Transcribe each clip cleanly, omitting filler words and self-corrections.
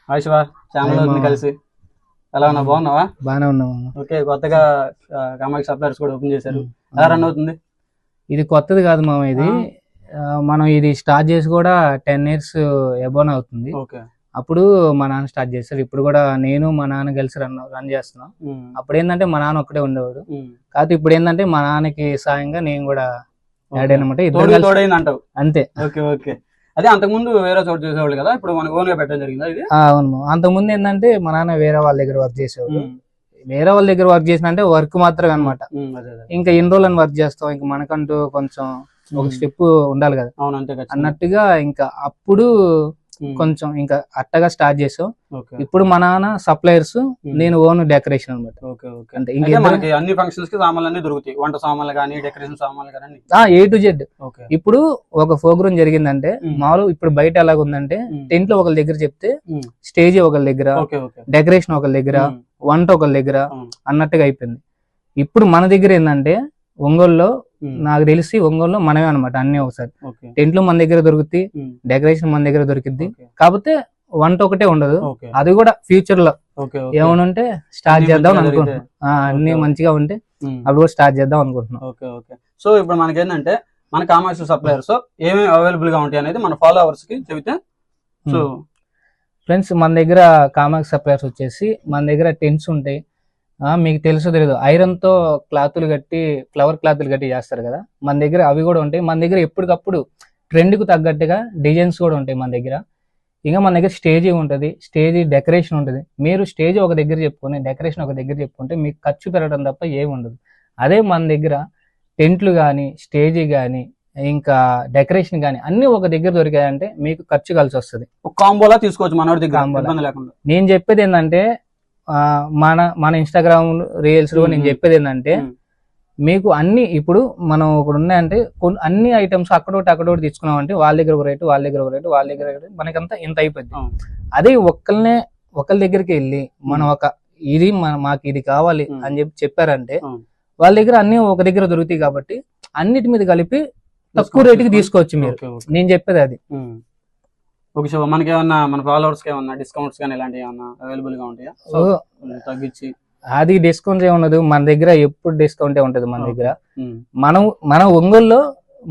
Hi Shiva, channel అవుతుంది కలిసి. ఎలా ఉన్నావు? బాగున్నావా? బాగానే ఉన్నాము. ఓకే, కొత్తగా కామాక్షి సప్లైర్స్ కూడా ఓపెన్ చేశారు. ఎలా రన్ అవుతుంది? ఇది కొత్తది కాదు మామ, ఇది మనం ఇది స్టార్ట్ చేసి కూడా 10 years ఎబోన్ అవుతుంది. ఓకే, అప్పుడు మా నాన్న స్టార్ట్ చేశారు. ఇప్పుడు కూడా నేను మా నాన్న కలిసి రన్ చేస్తున్నాం. అప్పుడు ఏంటంటే మా నాన్న ఒక్కడే ఉండేవాడు, కాకపోతే ఇప్పుడు ఏంటంటే మా నాన్నకి సాయంగా నేను కూడా యాడ్ అయినమాట. తోడైంది అంటావు అంతే. Okay okay. అదే అంతకుముందు వేరే చోట చేసేవాళ్ళు కదా, ఇప్పుడు మనకు ఓన్ గా పెట్టడం జరిగిందా ఇది? అవును, అంతకుముందు ఏంటంటే మా నాన్న వేరే వాళ్ళ దగ్గర వర్క్ చేసేవాడు. వేరే వాళ్ళ దగ్గర వర్క్ చేసిన అంటే వర్క్ మాత్రమే అనమాట. ఇంకా ఎన్ని రోజులని వర్క్ చేస్తాం, ఇంకా మనకంటూ కొంచెం ఒక స్టెప్ ఉండాలి కదా అన్నట్టుగా ఇంకా అప్పుడు కొంచెం ఇంకా అట్టగా స్టార్ట్ చేసాం. ఇప్పుడు మా నాన్న సప్లైర్స్, నేను ఓన్ డెకరేషన్ అనమాట. అంటే ఇంకా మనకి అన్ని ఫంక్షన్స్ కి సామాన్లు అన్ని దొరుకుతాయి, వంట సామాన్లు కానీ డెకరేషన్ సామాన్లు కానీ A to Z. ఇప్పుడు ఒక ప్రోగ్రామ్ జరిగిందంటే మామూలు ఇప్పుడు బయట ఎలాగుందంటే టెంట్ లో ఒకరి దగ్గర చెప్తే స్టేజ్ ఒకరి దగ్గర, డెకరేషన్ ఒకరి దగ్గర, వంట ఒకరి దగ్గర అన్నట్టుగా అయిపోయింది. ఇప్పుడు మన దగ్గర ఏంటంటే ఒంగోలులో నాకు తెలిసి ఒంగోలులో మనమే అనమాట అన్ని ఒకసారి. టెంట్లు మన దగ్గర దొరుకుతాయి, డెకరేషన్ మన దగ్గర దొరికిద్ది, కాకపోతే వంట ఒకటే ఉండదు. అది కూడా ఫ్యూచర్ లో ఏమనుంటే స్టార్ట్ చేద్దాం అనుకుంటున్నాం. అన్ని మంచిగా ఉంటే అవి కూడా స్టార్ట్ చేద్దాం అనుకుంటున్నాం. Okay okay. సో ఇప్పుడు మనకి ఏంటంటే మన కామాక్షి సప్లైయర్స్ ఏమేమి అవైలబుల్ గా ఉంటాయి అనేది మన ఫాలోవర్స్ కి చెబితే. సో ఫ్రెండ్స్, మన దగ్గర కామాక్షి సప్లైయర్స్ వచ్చేసి మన దగ్గర టెంట్స్ ఉంటాయి. మీకు తెలుసో తెలియదు, ఐరన్ తో క్లాతులు కట్టి, ఫ్లవర్ క్లాతులు కట్టి చేస్తారు కదా, మన దగ్గర అవి కూడా ఉంటాయి. మన దగ్గర ఎప్పటికప్పుడు ట్రెండ్ కు తగ్గట్టుగా డిజైన్స్ కూడా ఉంటాయి మన దగ్గర. ఇంకా మన దగ్గర స్టేజీ ఉంటుంది, స్టేజీ డెకరేషన్ ఉంటుంది. మీరు స్టేజ్ ఒక దగ్గర చెప్పుకొని డెకరేషన్ ఒక దగ్గర చెప్పుకుంటే మీకు ఖర్చు పెరగడం తప్ప ఏమి ఉండదు. అదే మన దగ్గర టెంట్లు కానీ, స్టేజీ కానీ, ఇంకా డెకరేషన్ కానీ అన్ని ఒక దగ్గర దొరికాయంటే మీకు ఖర్చు కలిసి వస్తుంది. ఒక కాంబోలా తీసుకోవచ్చు మన దగ్గర. నేను చెప్పేది ఏంటంటే మన ఇన్స్టాగ్రామ్ రీల్స్ లో నేను చెప్పేది ఏంటంటే మీకు అన్ని ఇప్పుడు మనం ఒకటి ఉన్నాయంటే అన్ని ఐటమ్స్ అక్కడొకటి తీసుకున్నాం అంటే వాళ్ళ దగ్గర ఒక రేటు, వాళ్ళ దగ్గర ఒక రేటు, వాళ్ళ దగ్గర మనకంతా ఇంత అయిపోద్ది. అదే ఒకరి దగ్గరికి వెళ్ళి మనం ఇది మాకు ఇది కావాలి అని చెప్పారంటే వాళ్ళ దగ్గర అన్ని ఒక దగ్గర దొరుకుతాయి కాబట్టి అన్నిటి మీద కలిపి తక్కువ రేటుకి తీసుకోవచ్చు మీరు. నేను చెప్పేది అది. ఓకే, సో మనకి ఏమన్నా మన ఫాలోవర్స్ కి ఏమన్నా డిస్కౌంట్స్ కానీ ఇలాంటివి ఏమన్నా అవైలబుల్ గా ఉంటాయా తగ్గించి? అది డిస్కౌంట్స్ ఏమున్నది, మన దగ్గర ఎప్పుడు డిస్కౌంట్ ఉంటది మన దగ్గర. మన ఒంగోలులో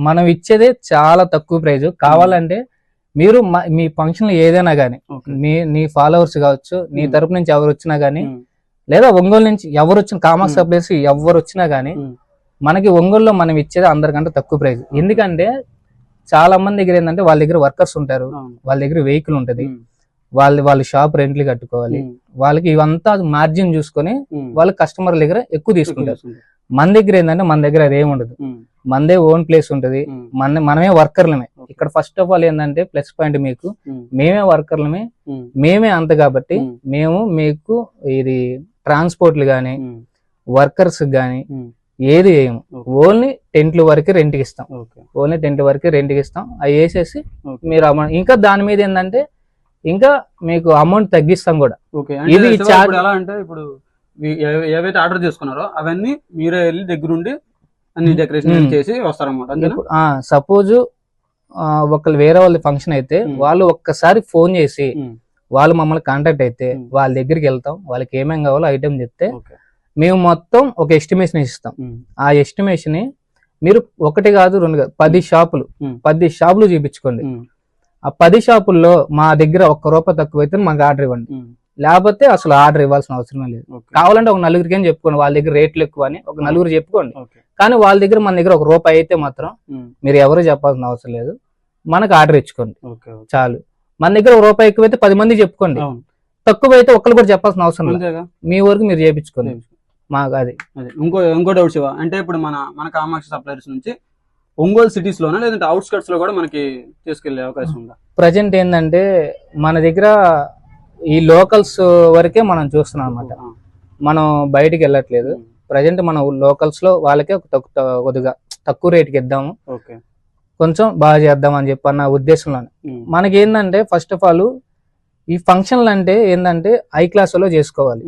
మనం ఇచ్చేదే చాలా తక్కువ ప్రైజ్. కావాలంటే మీరు మీ ఫంక్షన్ ఏదైనా గానీ, నీ ఫాలోవర్స్ కావచ్చు, నీ తరపు నుంచి ఎవరు వచ్చినా గానీ, లేదా ఒంగోలు నుంచి ఎవరు వచ్చిన కామాక్షి సప్లైర్స్ ఎవరు వచ్చినా గానీ, మనకి ఒంగోలులో మనం ఇచ్చేది అందరికంటే తక్కువ ప్రైజ్. ఎందుకంటే చాలా మంది దగ్గర ఏంటంటే వాళ్ళ దగ్గర వర్కర్స్ ఉంటారు, వాళ్ళ దగ్గర వెహికల్ ఉంటది, వాళ్ళు షాప్ రెంట్లు కట్టుకోవాలి, వాళ్ళకి ఇవంతా మార్జిన్ చూసుకొని వాళ్ళు కస్టమర్ దగ్గర ఎక్కువ తీసుకుంటారు. మన దగ్గర ఏంటంటే మన దగ్గర అదేం ఉండదు, మనదే ఓన్ ప్లేస్ ఉంటది, మనమే వర్కర్లమే. ఇక్కడ ఫస్ట్ ఆఫ్ ఆల్ ఏంటంటే ప్లస్ పాయింట్ మీకు మేమే వర్కర్లమే, మేమే అంత కాబట్టి మేము మీకు ఇది ట్రాన్స్పోర్ట్లు గానీ, వర్కర్స్ గానీ ఏది వేయము. ఓన్లీ టెంట్ల వరకు రెంట్కి ఇస్తాం, ఓన్లీ టెంట్ల వరకు రెంట్కి ఇస్తాం. అవి వేసేసి మీరు అమౌంట్ ఇంకా దాని మీద ఏంటంటే ఇంకా మీకు అమౌంట్ తగ్గిస్తాం కూడా. ఇది ఎలా అంటే ఇప్పుడు ఏవైతే ఆర్డర్ చేసుకున్నారో అవన్నీ మీరే వెళ్ళి దగ్గరుండి అన్ని డెకరేషన్ చేసి వస్తారన్నమాట. సపోజ్ ఒకళ్ళు వేరే వాళ్ళ ఫంక్షన్ అయితే వాళ్ళు ఒక్కసారి ఫోన్ చేసి వాళ్ళు మమ్మల్ని కాంటాక్ట్ అయితే వాళ్ళ దగ్గరికి వెళ్తాం, వాళ్ళకి ఏమేమి కావాలో ఐటమ్ చెప్తే మేము మొత్తం ఒక ఎస్టిమేషన్ ఇస్తాం. ఆ ఎస్టిమేషన్ మీరు ఒకటి కాదు, 2 కాదు, 10 షాపులు చూపించుకోండి. ఆ 10 షాపుల్లో మా దగ్గర ₹1 తక్కువైతే మాకు ఆర్డర్ ఇవ్వండి, లేకపోతే అసలు ఆర్డర్ ఇవ్వాల్సిన అవసరం లేదు. కావాలంటే ఒక నలుగురికి ఏం చెప్పుకోండి, వాళ్ళ దగ్గర రేట్లు ఎక్కువ అని ఒక నలుగురు చెప్పుకోండి. కానీ వాళ్ళ దగ్గర మన దగ్గర ₹1 అయితే మాత్రం మీరు ఎవరు చెప్పాల్సిన అవసరం లేదు, మనకు ఆర్డర్ ఇచ్చుకోండి చాలు. మన దగ్గర ₹1 ఎక్కువైతే 10 మంది చెప్పుకోండి, తక్కువ అయితే ఒక్కరు కూడా చెప్పాల్సిన అవసరం లేదు, మీ వరకు మీరు చేయించుకోండి. మాకు అది ఇంకో డౌట్ శివ, అంటే ఇప్పుడు మన కామాక్షి సప్లైర్స్ నుంచి ఒంగోలు సిటీస్ లోనా లేదంటే అవుట్స్కట్స్ లో కూడా మనకి తీసుకెళ్లే అవకాశం ఉందా? ప్రజెంట్ ఏంటంటే మన దగ్గర ఈ లోకల్స్ వరకే మనం చూస్తున్నాం అనమాట, మనం బయటికి వెళ్ళట్లేదు. ప్రజెంట్ మన లోకల్స్ లో వాళ్ళకే కొద్దిగా తక్కువ రేటుకి ఇద్దాము, కొంచెం బాగా చేద్దాం అని చెప్పి అన్న ఉద్దేశంలోనే. మనకి ఏంటంటే ఫస్ట్ ఆఫ్ ఆల్ ఈ ఫంక్షన్లు అంటే ఏంటంటే హై క్లాస్ లో చేసుకోవాలి.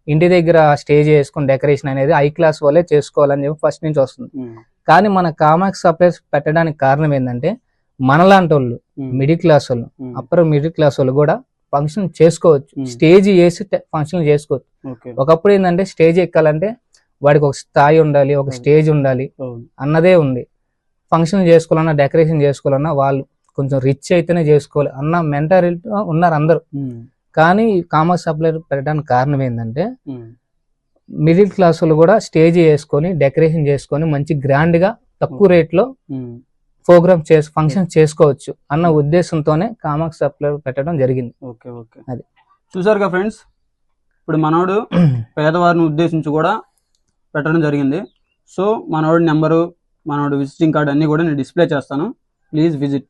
ఇంటి దగ్గర స్టేజ్ వేసుకుని డెకరేషన్ అనేది హై క్లాస్ వాళ్ళే చేసుకోవాలని చెప్పి ఫస్ట్ నుంచి వస్తుంది. కానీ మన కామాక్షి సప్లైర్స్ పెట్టడానికి కారణం ఏంటంటే మనలాంటి వాళ్ళు, మిడిల్ క్లాస్ వాళ్ళు, అప్పర్ మిడిల్ క్లాస్ వాళ్ళు కూడా ఫంక్షన్ చేసుకోవచ్చు, స్టేజ్ వేసి ఫంక్షన్ చేసుకోవచ్చు. ఓకే. ఒకప్పుడు ఏంటంటే స్టేజ్ ఎక్కాలంటే వాడికి ఒక స్థాయి ఉండాలి, ఒక స్టేజ్ ఉండాలి అన్నదే ఉంది. ఫంక్షన్ చేసుకోవాలన్నా, డెకరేషన్ చేసుకోవాలన్నా వాళ్ళు కొంచెం రిచ్ అయితేనే చేసుకోవాలి అన్న మెంటాలిటీ ఉన్నారు అందరూ. కానీ కామర్స్ సప్లైర్ పెట్టడానికి కారణం ఏంటంటే మిడిల్ క్లాస్ వాళ్ళు కూడా స్టేజ్ వేసుకొని డెకరేషన్ చేసుకొని మంచి గ్రాండ్ గా తక్కువ రేట్ లో ప్రోగ్రామ్ ఫంక్షన్ చేసుకోవచ్చు అన్న ఉద్దేశంతోనే కామర్స్ సప్లైర్ పెట్టడం జరిగింది. Okay okay. అది చూసారుగా ఫ్రెండ్స్, ఇప్పుడు మనోడు పేదవారిని ఉద్దేశించి కూడా పెట్టడం జరిగింది. సో మనోడి నెంబరు, మనోడి విజిటింగ్ కార్డ్ అన్ని కూడా నేను డిస్ప్లే చేస్తాను. Please visit.